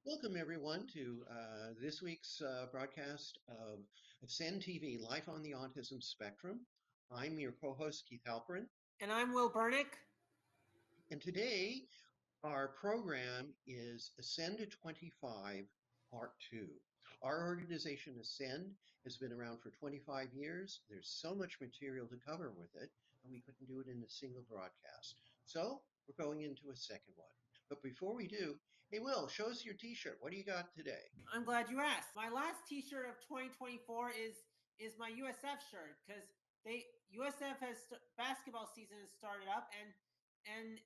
Welcome, everyone, to this week's broadcast of ASCEND-TV, Life on the Autism Spectrum. I'm your co-host, Keith Halperin, And I'm Will Bernick. and today our program is Ascend to 25, Part 2. Our organization, Ascend, has been around for 25 years. There's so much material to cover with it, and we couldn't do it in a single broadcast. So we're going into a second one. But before we do, hey, Will, show us your T-shirt. What do you got today? I'm glad you asked. My last T-shirt of 2024 is my USF shirt because USF basketball season has started up, and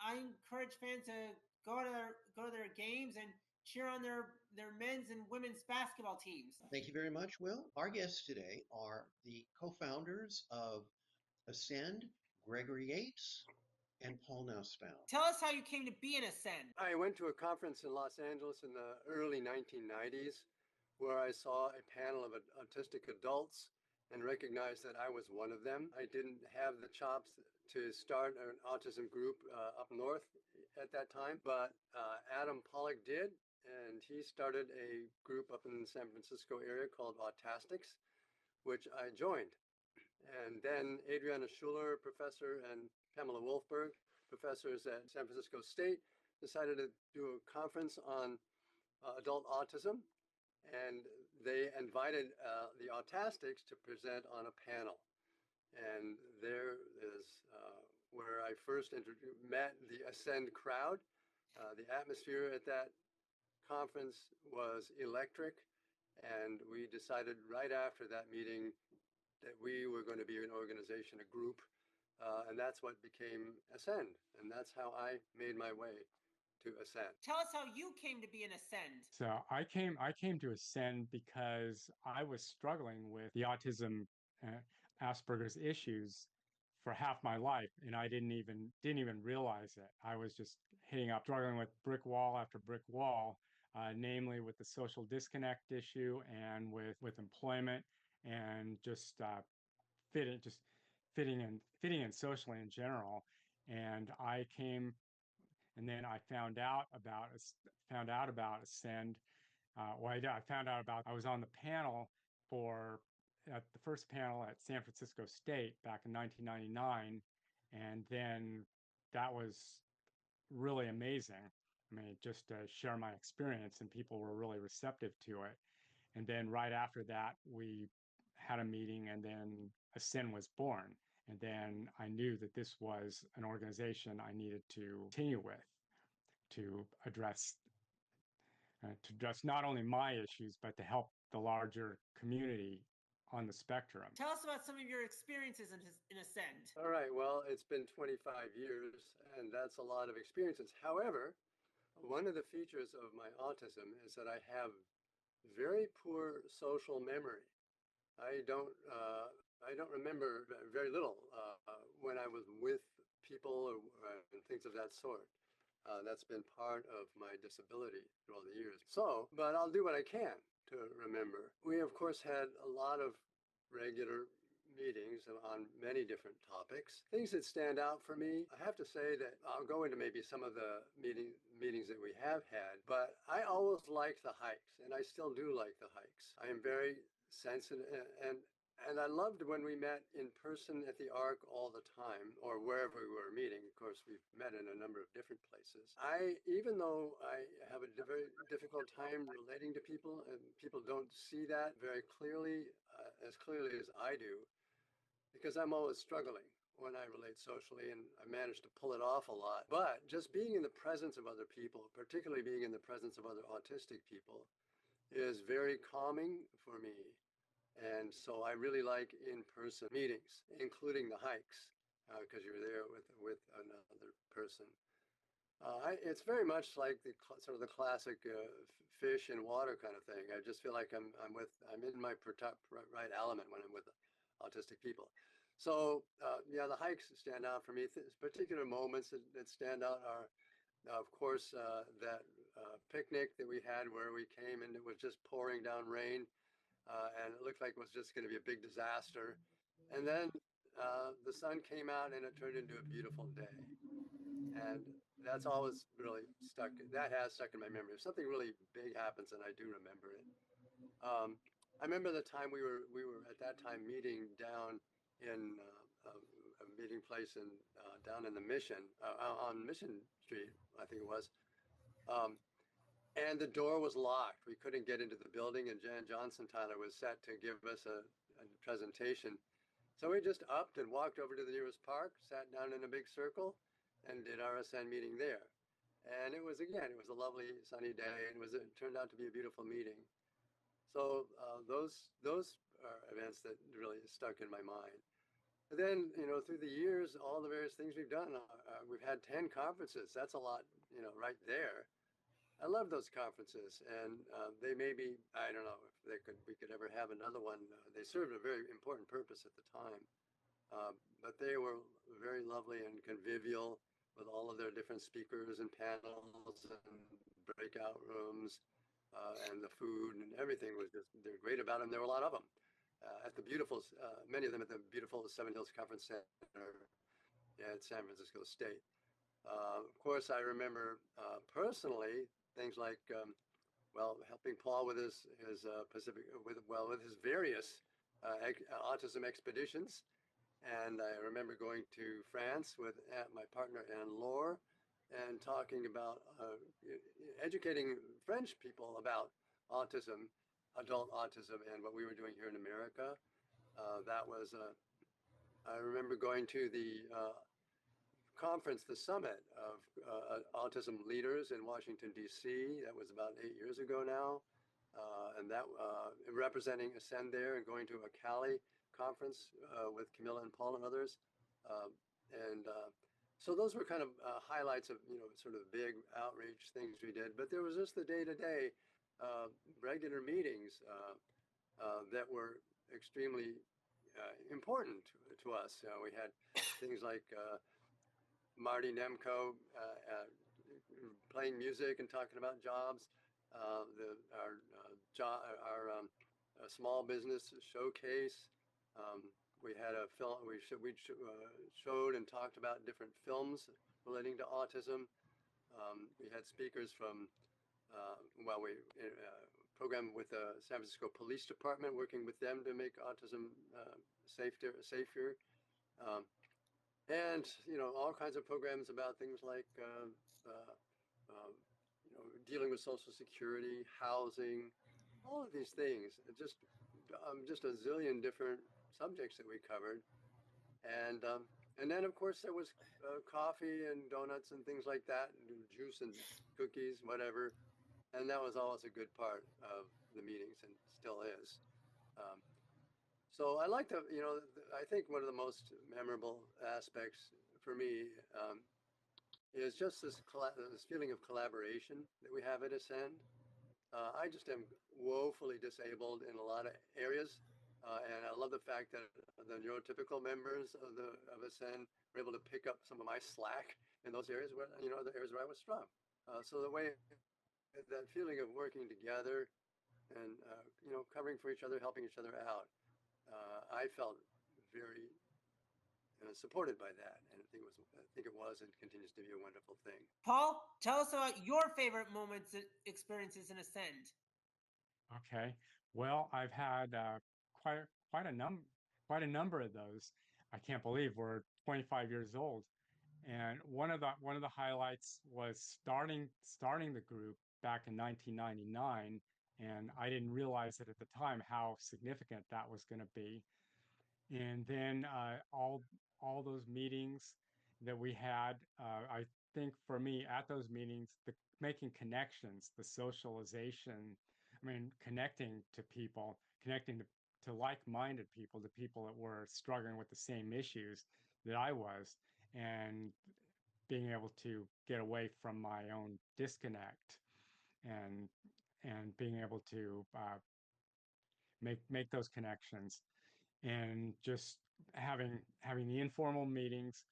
I encourage fans to go to their games and cheer on their men's and women's basketball teams. Thank you very much, Will. Our guests today are the co-founders of Ascend, Gregory Yates, and Paul Nussbaum. Tell us how you came to be an Ascend. I went to a conference in Los Angeles in the early 1990s where I saw a panel of autistic adults and recognized that I was one of them. I didn't have the chops to start an autism group up north at that time, but Adam Pollock did, and he started a group up in the San Francisco area called Autistics, which I joined. And then Adriana Schuler, professor, and Pamela Wolfberg, professors at San Francisco State, decided to do a conference on adult autism, and they invited the Autistics to present on a panel. And there is where I first met the Ascend crowd. The atmosphere at that conference was electric, and we decided right after that meeting that we were going to be an organization, a group, and that's what became Ascend, and that's how I made my way to Ascend. Tell us how you came to be an Ascend. So I came to Ascend because I was struggling with the autism Asperger's issues for half my life, and I didn't even realize it. I was just struggling with brick wall after brick wall, namely with the social disconnect issue and with employment and just fitting in socially in general. And then I found out about Ascend. I found out about I was on the panel at the first panel at San Francisco State back in 1999, and then that was really amazing. I mean, just to share my experience, and people were really receptive to it. And then right after that, we had a meeting, and then Ascend was born. And then I knew that this was an organization I needed to continue with to address not only my issues, but to help the larger community on the spectrum. Tell us about some of your experiences in Ascend. All right, well, it's been 25 years, and that's a lot of experiences. However, one of the features of my autism is that I have very poor social memory. I don't remember very little when I was with people and things of that sort. That's been part of my disability through all the years. But I'll do what I can to remember. We, of course, had a lot of regular meetings on many different topics. Things that stand out for me, I have to say that I'll go into maybe some of the meetings that we have had, but I always liked the hikes, and I still do like the hikes. I am very sensitive, and I loved when we met in person at the Ark all the time, or wherever we were meeting. Of course, we've met in a number of different places. Even though I have a very difficult time relating to people, and people don't see that very clearly, as clearly as I do, because I'm always struggling when I relate socially, and I manage to pull it off a lot. But just being in the presence of other people, particularly being in the presence of other autistic people, is very calming for me. And so I really like in-person meetings, including the hikes, because you're there with another person. It's very much like sort of the classic fish in water kind of thing. I just feel like I'm in my right element when I'm with autistic people. So yeah, the hikes stand out for me. Particular moments that stand out are, of course, that picnic that we had where we came and it was just pouring down rain. And it looked like it was just going to be a big disaster. And then the sun came out and it turned into a beautiful day. And that's always really stuck. That has stuck in my memory. If something really big happens, and I do remember it. I remember the time we were at that time meeting down in a meeting place in down in the Mission on Mission Street, I think it was. Um, and the door was locked. We couldn't get into the building, and Jan Johnson Tyler was set to give us a presentation. So we just upped and walked over to the nearest park, sat down in a big circle, and did our Ascend meeting there. And it was, again, it was a lovely sunny day, and it turned out to be a beautiful meeting. So those are events that really stuck in my mind. And then, through the years, all the various things we've done, we've had 10 conferences. That's a lot, right there. I love those conferences, and they may be, I don't know if we could ever have another one. They served a very important purpose at the time, but they were very lovely and convivial with all of their different speakers and panels and breakout rooms, and the food and everything was they're great about them. There were a lot of them at the beautiful, many of them at the beautiful Seven Hills Conference Center at San Francisco State. Of course, I remember personally things like, helping Paul with his with his various autism expeditions. And I remember going to France with my partner Anne Lore and talking about educating French people about autism, adult autism, and what we were doing here in America. I remember going to the conference, the summit of autism leaders in Washington, D.C. That was about 8 years ago now. And that representing Ascend there, and going to a Cali conference with Camilla and Paul and others. So those were kind of highlights of, sort of big outreach things we did. But there was just the day-to-day regular meetings that were extremely important to us. We had things like Marty Nemko playing music and talking about jobs. Our small business showcase. We had a film. We showed and talked about different films relating to autism. We had speakers from. We programmed with the San Francisco Police Department, working with them to make autism safer. And all kinds of programs about things like dealing with Social Security, housing, all of these things. Just a zillion different subjects that we covered, and then of course there was coffee and donuts and things like that, and juice and cookies, whatever, and that was always a good part of the meetings and still is. So I like to, I think one of the most memorable aspects for me is just this feeling of collaboration that we have at Ascend. I just am woefully disabled in a lot of areas, and I love the fact that the neurotypical members of Ascend were able to pick up some of my slack in those areas where, the areas where I was strong. So the way that feeling of working together and covering for each other, helping each other out, I felt very supported by that, and I think it was and continues to be a wonderful thing. Paul, tell us about your favorite moments and experiences in Ascend. Okay. Well, I've had quite a number of those. I can't believe we're 25 years old. And one of the highlights was starting the group back in 1999, and I didn't realize it at the time how significant that was going to be. And then all those meetings that we had, I think for me at those meetings, making connections, the socialization, I mean, connecting to people, connecting to like-minded people, to people that were struggling with the same issues that I was, and being able to get away from my own disconnect, and being able to make those connections, and just having the informal meetings,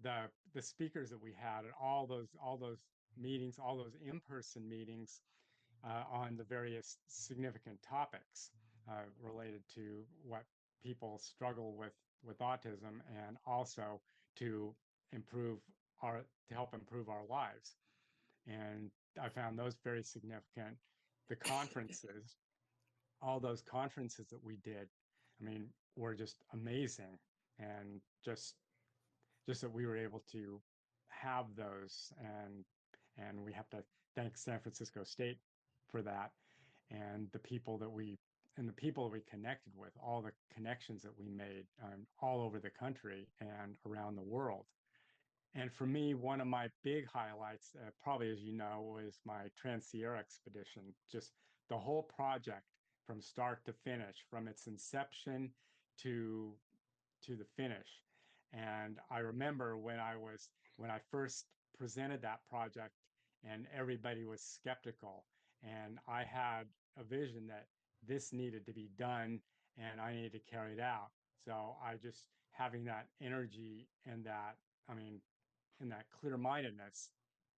the speakers that we had at all those meetings, all those in-person meetings on the various significant topics related to what people struggle with autism, and also to improve to help improve our lives. And I found those very significant. The conferences, all those conferences that we did, I mean, were just amazing. And just that we were able to have those, and we have to thank San Francisco State for that, and the people that we connected with, all the connections that we made all over the country and around the world. And for me, one of my big highlights, probably as you know, was my Trans-Sierra expedition. Just the whole project from start to finish, from its inception to the finish. And I remember when I first presented that project, and everybody was skeptical, and I had a vision that this needed to be done and I needed to carry it out. So I just having that energy and that, I mean, and that clear-mindedness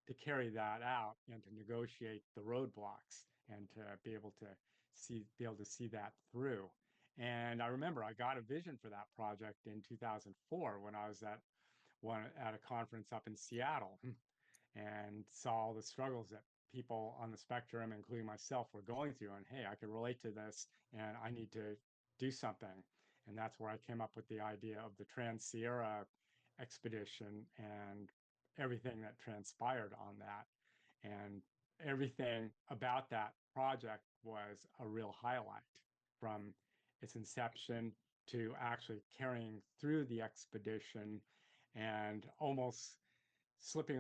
to carry that out and to negotiate the roadblocks and to be able to see that through. And I remember I got a vision for that project in 2004 when I was at a conference up in Seattle and saw all the struggles that people on the spectrum, including myself, were going through. And hey, I could relate to this and I need to do something. And that's where I came up with the idea of the Trans-Sierra expedition and everything that transpired on that. And everything about that project was a real highlight, from its inception to actually carrying through the expedition and almost losing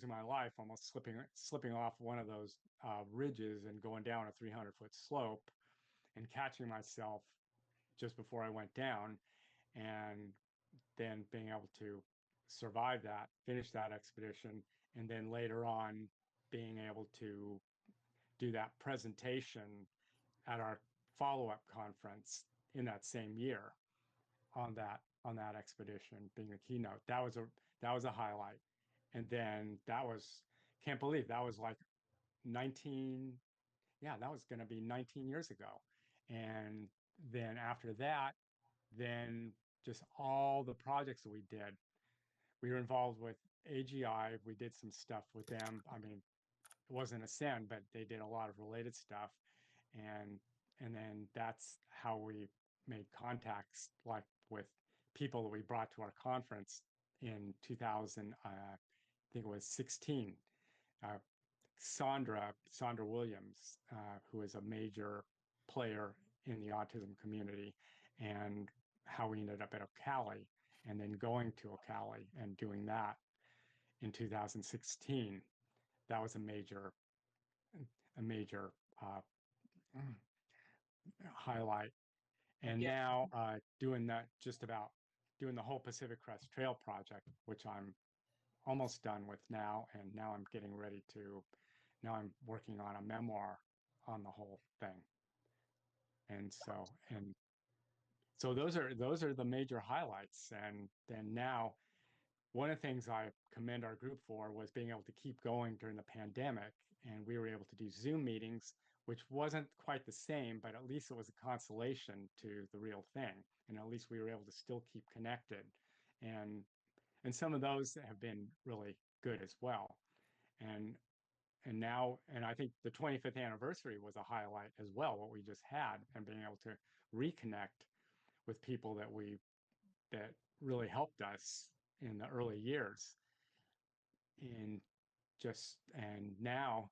my life, almost slipping off one of those ridges and going down a 300-foot slope and catching myself just before I went down, and then being able to survive that, finish that expedition, and then later on being able to do that presentation at our follow-up conference in that same year on that expedition, being the keynote. That was a highlight. And then can't believe that was like 19, yeah, that was going to be 19 years ago. And then after that, then just all the projects that we did. We were involved with AGI. We did some stuff with them. I mean, it wasn't Ascend, but they did a lot of related stuff. And then that's how we made contacts, like with people that we brought to our conference in 2000, I think it was 16. Uh, Sandra Williams, who is a major player in the autism community, and how we ended up at Ocali and then going to Ocali and doing that in 2016. That was a major uh, highlight. And Yeah. now doing the whole Pacific Crest Trail project, which I'm almost done with now, and now I'm working on a memoir on the whole thing. And so those are the major highlights. And then now, one of the things I commend our group for was being able to keep going during the pandemic, and we were able to do Zoom meetings, which wasn't quite the same, but at least it was a consolation to the real thing, and at least we were able to still keep connected. And some of those have been really good as well. And I think the 25th anniversary was a highlight as well, what we just had, and being able to reconnect with people that really helped us in the early years. And now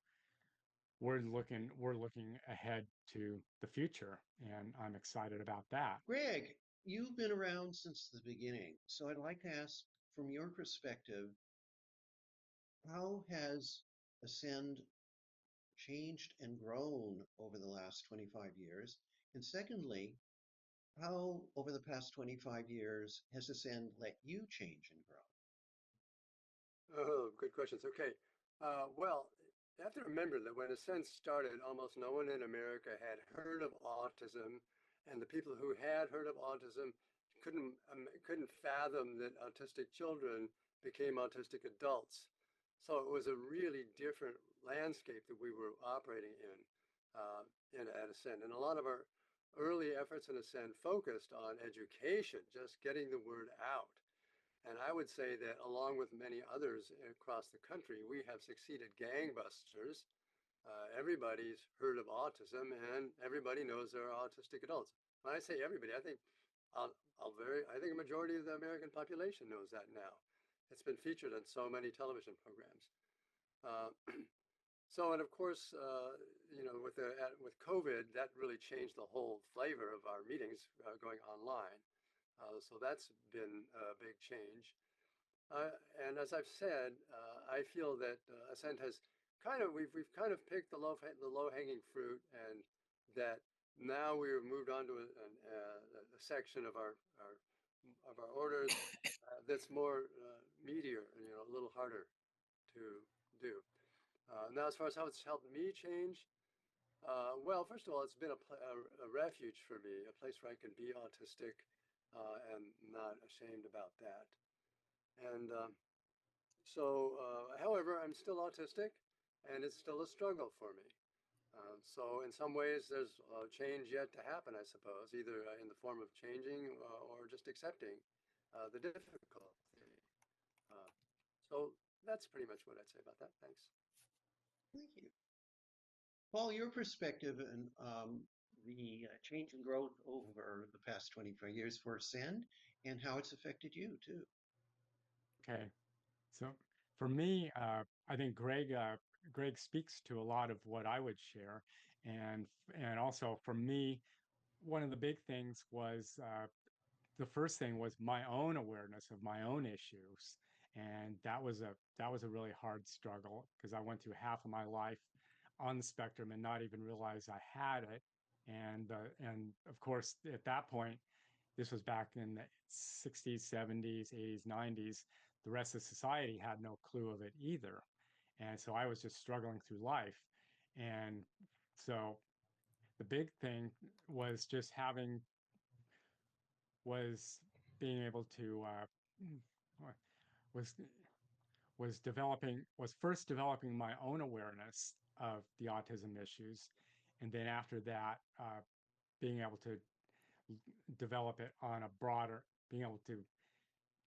we're looking ahead to the future, and I'm excited about that. Greg, you've been around since the beginning, so I'd like to ask, from your perspective, how has Ascend changed and grown over the last 25 years? And secondly, how over the past 25 years has Ascend let you change and grow? Oh, good questions. Okay. Well, you have to remember that when Ascend started, almost no one in America had heard of autism, and the people who had heard of autism couldn't fathom that autistic children became autistic adults. So it was a really different landscape that we were operating in at Ascend. And a lot of our early efforts in Ascend focused on education, just getting the word out. And I would say that along with many others across the country, we have succeeded gangbusters. Everybody's heard of autism, and everybody knows there are autistic adults. When I say everybody, I think I think a majority of the American population knows that now. It's been featured on so many television programs. Uh, so, and of course, with COVID, that really changed the whole flavor of our meetings going online. So that's been a big change. And as I've said, I feel that Ascend has we've kind of picked the low hanging fruit, and that now we've moved on to a section of our orders that's more meatier, a little harder to do. Now, as far as how it's helped me change, well, first of all, it's been a refuge for me, a place where I can be autistic and not ashamed about that. And however, I'm still autistic, and it's still a struggle for me. So in some ways, there's change yet to happen, I suppose, either in the form of changing or just accepting the difficulty. So that's pretty much what I'd say about that. Thanks. Thank you. Paul, your perspective and the change and growth over the past 25 years for Ascend and how it's affected you too. Okay. So for me, I think Greg speaks to a lot of what I would share, and also for me, one of the big things was the first thing was my own awareness of my own issues, and that was a really hard struggle because I went through half of my life on the spectrum and not even realize I had it, and of course at that point, this was back in the 60s, 70s, 80s, 90s. The rest of society had no clue of it either. And so I was just struggling through life. And so the big thing was just was being able to, was, was first developing my own awareness of the autism issues. And then after that, being able to develop it on a broader, being able to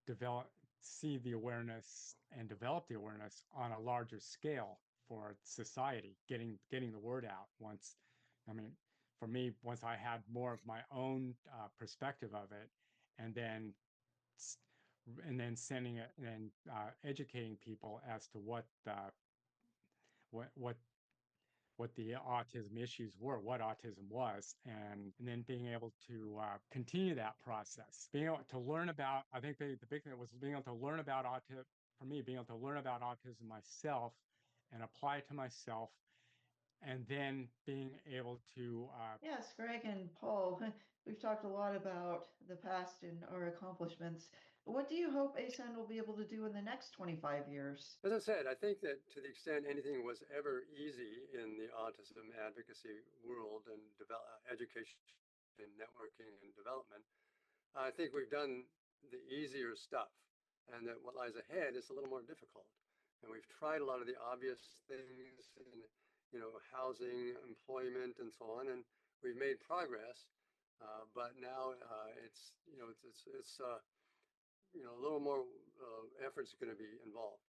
develop, see the awareness and develop the awareness on a larger scale for society, getting the word out. Once, I mean, for me, once I had more of my own perspective of it, and then sending it and educating people as to what what the autism issues were, what autism was, and then being able to continue that process, being able to learn about, I think the big thing was being able to learn about autism, for me, being able to learn about autism myself and apply it to myself, and then being able to Yes, Greg and Paul, we've talked a lot about the past and our accomplishments. What do you hope ASEND will be able to do in the next 25 years? As I said, I think that to the extent anything was ever easy in the autism advocacy world and education and networking and development, I think we've done the easier stuff, and that what lies ahead is a little more difficult. And we've tried a lot of the obvious things in, housing, employment, and so on, and we've made progress. But now it's a little more effort's going to be involved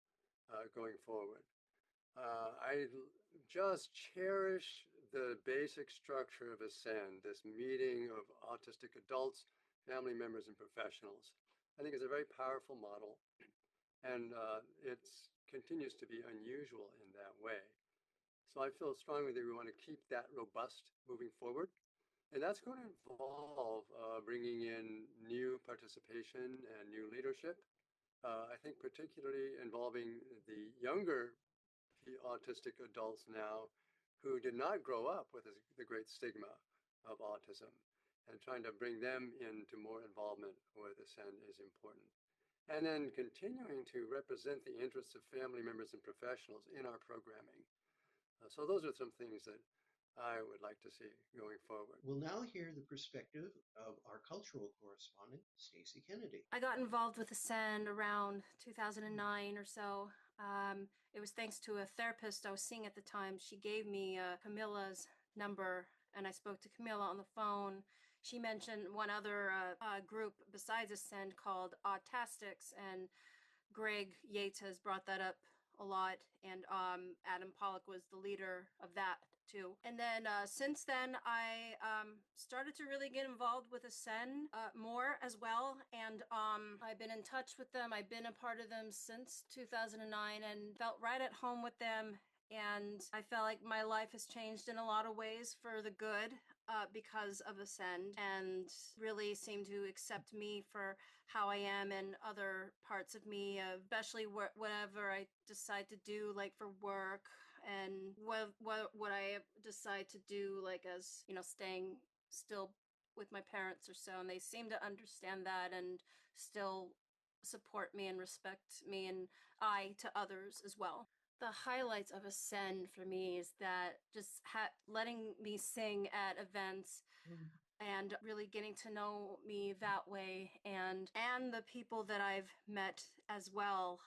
going forward. I just cherish the basic structure of Ascend, this meeting of autistic adults, family members, and professionals. I think it's a very powerful model, and it continues to be unusual in that way. So I feel strongly that we want to keep that robust moving forward. And that's going to involve bringing in new participation and new leadership. I think particularly involving the younger autistic adults now who did not grow up with the great stigma of autism, and trying to bring them into more involvement with Ascend is important. And then continuing to represent the interests of family members and professionals in our programming. So those are some things that I would like to see going forward. We'll now hear the perspective of our cultural correspondent, Stacy Kennedy. I got involved with Ascend around 2009 or so. It was thanks to a therapist I was seeing at the time. She gave me Camilla's number, and I spoke to Camilla on the phone. she mentioned one other group besides Ascend called Autistics, and Greg Yates has brought that up a lot, and Adam Pollock was the leader of that too. And then since then, I started to really get involved with Ascend more as well, and I've been in touch with them. I've been a part of them since 2009 and felt right at home with them. And I felt like my life has changed in a lot of ways for the good because of Ascend, and really seem to accept me for how I am and other parts of me, especially whatever I decide to do, like for work, and what I decide to do, like as, you know, staying still with my parents or so. And they seem to understand that and still support me and respect me, and I to others as well. The highlights of Ascend for me is that just letting me sing at events and really getting to know me that way, and the people that I've met as well.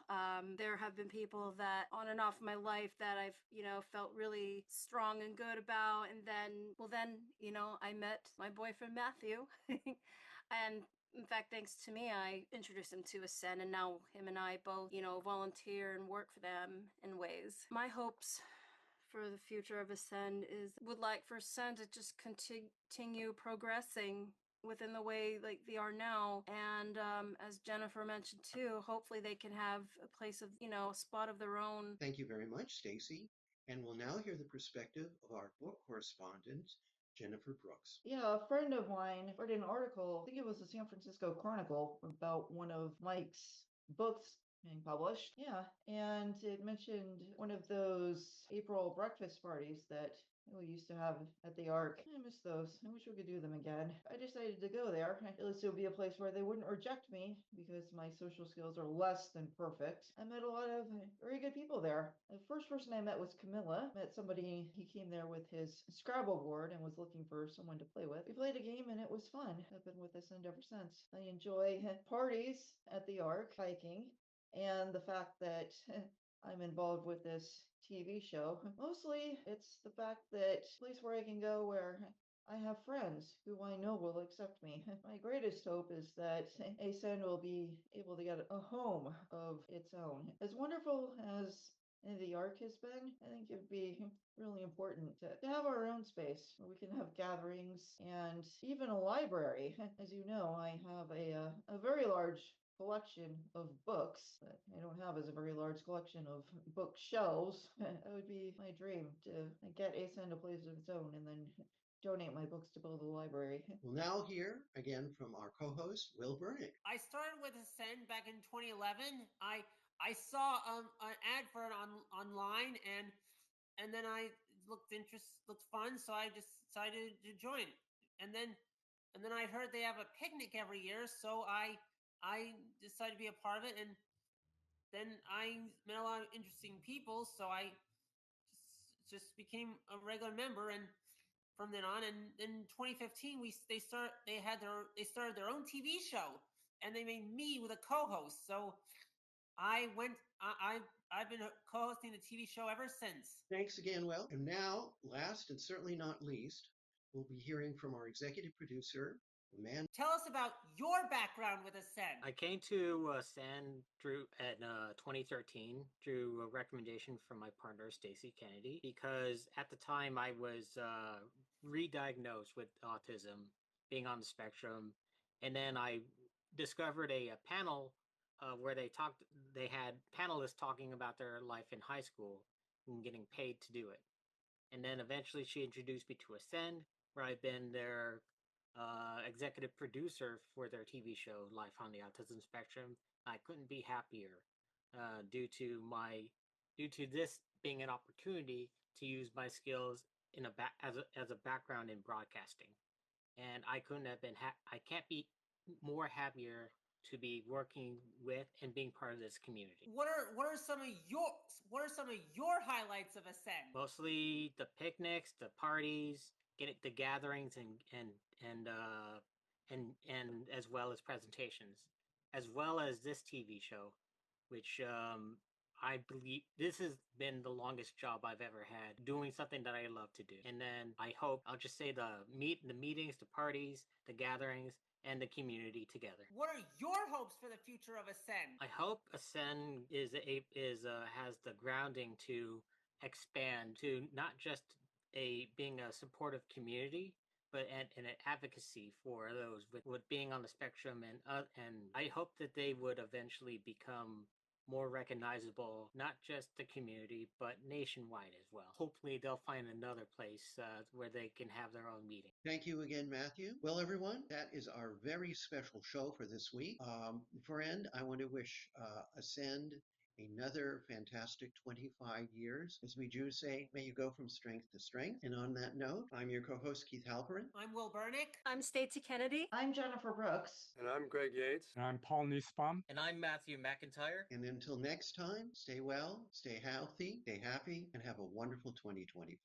There have been people that on and off my life that I've, you know, felt really strong and good about, and then you know, I met my boyfriend Matthew and in fact, thanks to me, I introduced him to Ascend, and now him and I both, you know, volunteer and work for them in ways. My hopes for the future of Ascend would like for Ascend to just continue progressing within the way like they are now, and as Jennifer mentioned too, hopefully they can have a place of, you know, a spot of their own. Thank you very much, Stacy. And we'll now hear the perspective of our book correspondent, Jennifer Brooks. Yeah, a friend of mine read an article, I think it was the San Francisco Chronicle, about one of Mike's books being published. Yeah, and it mentioned one of those April breakfast parties that we used to have at the Arc. I miss those. I wish we could do them again. I decided to go there. At least it would be a place where they wouldn't reject me because my social skills are less than perfect. I met a lot of very good people there. The first person I met was Camilla. Met somebody, he came there with his Scrabble board and was looking for someone to play with. We played a game and it was fun. I've been with Ascend ever since. I enjoy parties at the Arc, hiking, and the fact that I'm involved with this TV show. Mostly it's the fact that it's a place where I can go where I have friends who I know will accept me. My greatest hope is that AASCEND will be able to get a home of its own. As wonderful as the Arc has been, I think it would be really important to have our own space where we can have gatherings and even a library. As you know, I have a very large collection of books, but I don't have as a very large collection of bookshelves. That would be my dream, to get AASCEND a place of its own and then donate my books to build a library. We'll now hear again from our co-host, Will Burnick. I started with Ascend back in 2011. I saw an ad for it online, and then I looked fun, so I just decided to join. And then I heard they have a picnic every year, so I decided to be a part of it. And then I met a lot of interesting people, so I just became a regular member. And from then on, and in 2015, they started their own TV show, and they made me with a co-host. So I've been co-hosting the TV show ever since. Thanks again, Will. And now, last and certainly not least, we'll be hearing from our executive producer, Amanda. Tell us about your background with Ascend. I came to Ascend at 2013 through a recommendation from my partner Stacy Kennedy, because at the time I was re-diagnosed with autism, being on the spectrum, and then I discovered a panel where they had panelists talking about their life in high school and getting paid to do it. And then eventually she introduced me to Ascend, where I've been their executive producer for their TV show Life on the Autism Spectrum. I couldn't be happier due to this being an opportunity to use my skills as a background in broadcasting. And I can't be more happier to be working with and being part of this community. What are some of your highlights of Ascend? Mostly the picnics, the parties, the gatherings, and as well as presentations, as well as this TV show, which I believe this has been the longest job I've ever had, doing something that I love to do. And then I hope, I'll just say the meetings, the parties, the gatherings, and the community together. What are your hopes for the future of Ascend? I hope Ascend has the grounding to expand to not just being a supportive community, but an advocacy for those with being on the spectrum, and I hope that they would eventually become more recognizable, not just the community, but nationwide as well. Hopefully, they'll find another place where they can have their own meeting. Thank you again, Matthew. Well, everyone, that is our very special show for this week. For end, I want to wish Ascend another fantastic 25 years. As we Jews say, may you go from strength to strength. And on that note, I'm your co-host, Keith Halperin. I'm Will Burnick. I'm Stacey Kennedy. I'm Jennifer Brooks. And I'm Greg Yates. And I'm Paul Nussbaum. And I'm Matthew McIntyre. And until next time, stay well, stay healthy, stay happy, and have a wonderful 2025.